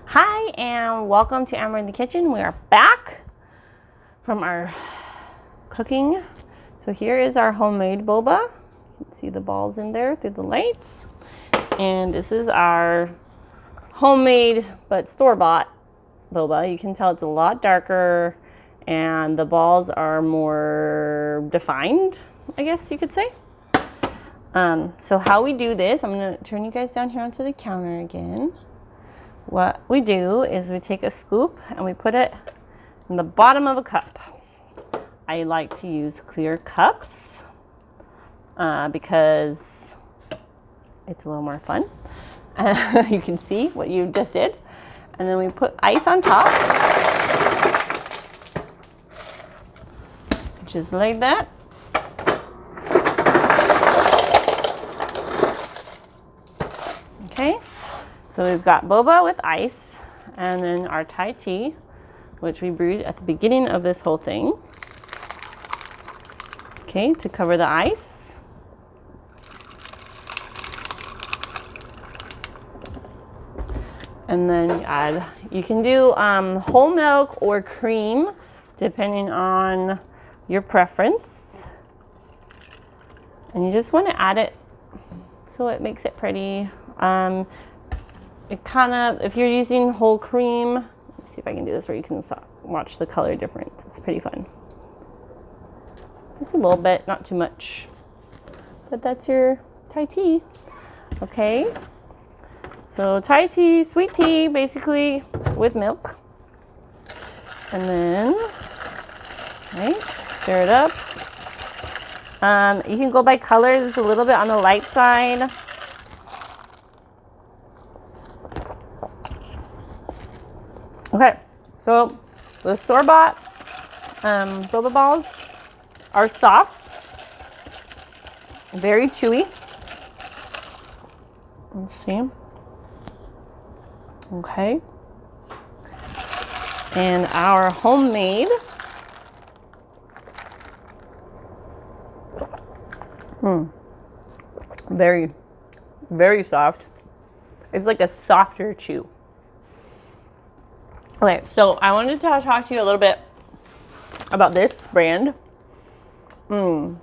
Hi and welcome to Amber in the Kitchen. We are back from our cooking. So here is our homemade boba. You can see the balls in there through the lights. And this is our homemade but store-bought boba. You can tell it's a lot darker and the balls are more defined, I guess you could say. So how we do this, I'm going to turn you guys down here onto the counter again. What we do is we take a scoop and we put it in the bottom of a cup. I like to use clear cups because it's a little more fun. You can see what you just did. And then we put ice on top, just like that. Okay. So we've got boba with ice, and then our Thai tea, which we brewed at the beginning of this whole thing. Okay, to cover the ice. And then you can do whole milk or cream, depending on your preference. And you just want to add it so it makes it pretty. It kind of, if you're using whole cream, let's see if I can do this where you can watch the color difference. It's pretty fun. Just a little bit, not too much. But that's your Thai tea. Okay. So Thai tea, sweet tea, basically with milk. And then, right, stir it up. You can go by colors. It's a little bit on the light side. Okay, so the store-bought boba balls are soft, very chewy. Let's see. Okay. And our homemade very, very soft. It's like a softer chew. Okay, so I wanted to talk to you a little bit about this brand. I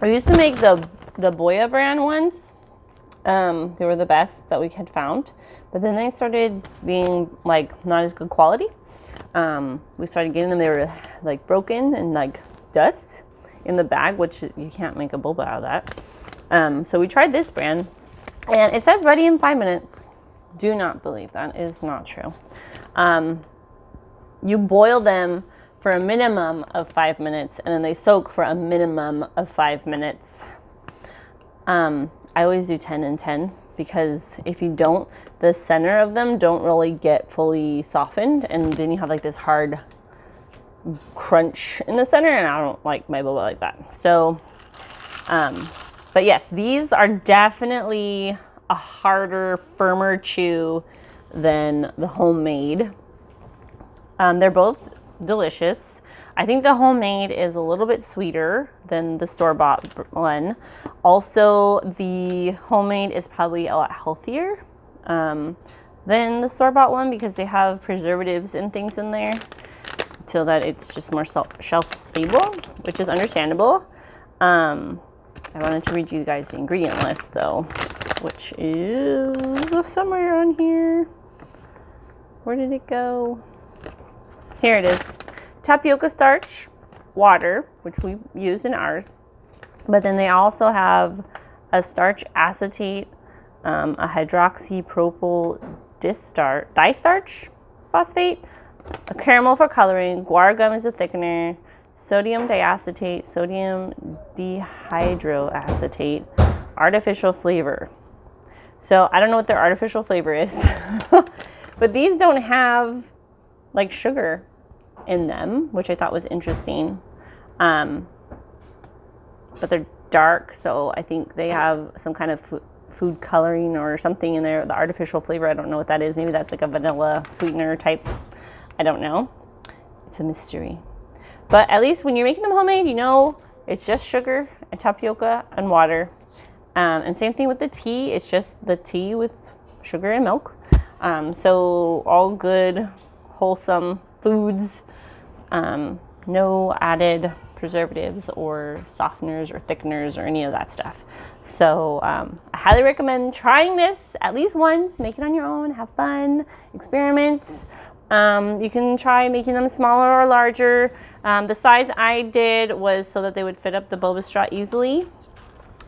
used to make the Boba brand ones. They were the best that we had found, but then they started being like not as good quality. We started getting them, they were like broken and like dust in the bag, which you can't make a boba out of that. So we tried this brand, and it says ready in 5 minutes. Do not believe that. It is not true. You boil them for a minimum of 5 minutes, and then they soak for a minimum of 5 minutes. I always do 10 and 10 because if you don't, the center of them don't really get fully softened, and then you have like this hard crunch in the center, and I don't like my boba like that. So, but yes, these are definitely a harder, firmer chew than the homemade. They're both delicious. I think the homemade is a little bit sweeter than the store-bought one. Also, the homemade is probably a lot healthier than the store-bought one because they have preservatives and things in there so that it's just more shelf stable, which is understandable. I wanted to read you guys the ingredient list though, which is somewhere on here. Where did it go? Here it is. Tapioca starch, water, which we use in ours. But then they also have a starch acetate, a hydroxypropyl distarch phosphate, a caramel for coloring, guar gum is a thickener, sodium diacetate, sodium dihydroacetate, artificial flavor. So I don't know what their artificial flavor is, but these don't have like sugar in them, which I thought was interesting. But they're dark, so I think they have some kind of food coloring or something in there. The artificial flavor, I don't know what that is. Maybe that's like a vanilla sweetener type. I don't know. It's a mystery. But at least when you're making them homemade, you know it's just sugar and tapioca and water. And same thing with the tea. It's just the tea with sugar and milk. So all good, wholesome foods, no added preservatives or softeners or thickeners or any of that stuff. So I highly recommend trying this at least once. Make it on your own, have fun, experiment. You can try making them smaller or larger. The size I did was so that they would fit up the boba straw easily.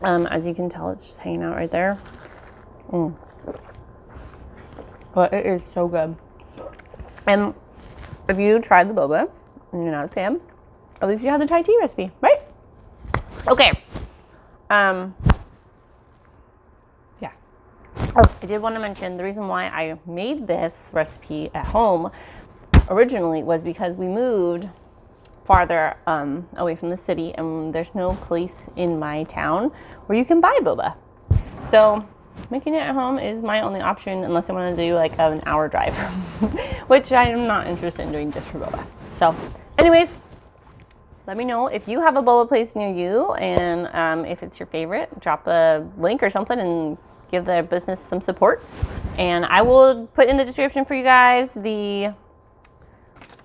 As you can tell, it's just hanging out right there. But it is so good. And if you try the boba and you're not a fan, at least you have the Thai tea recipe, right? Okay. Yeah. Oh, I did want to mention the reason why I made this recipe at home originally was because we moved farther away from the city, and there's no place in my town where you can buy boba. So making it at home is my only option unless I want to do like an hour drive, which I am not interested in doing just for boba. So anyways, let me know if you have a boba place near you, and if it's your favorite, drop a link or something and give their business some support. And I will put in the description for you guys the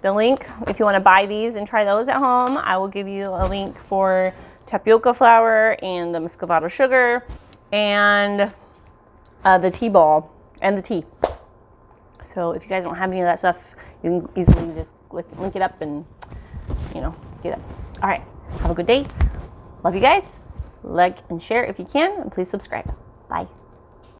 link if you want to buy these and try those at home. I will give you a link for tapioca flour and the muscovado sugar and the tea ball and the tea. So if you guys don't have any of that stuff, you can easily just link it up and, you know, get it. All right, have a good day. Love you guys. Like and share if you can, and please subscribe. Bye.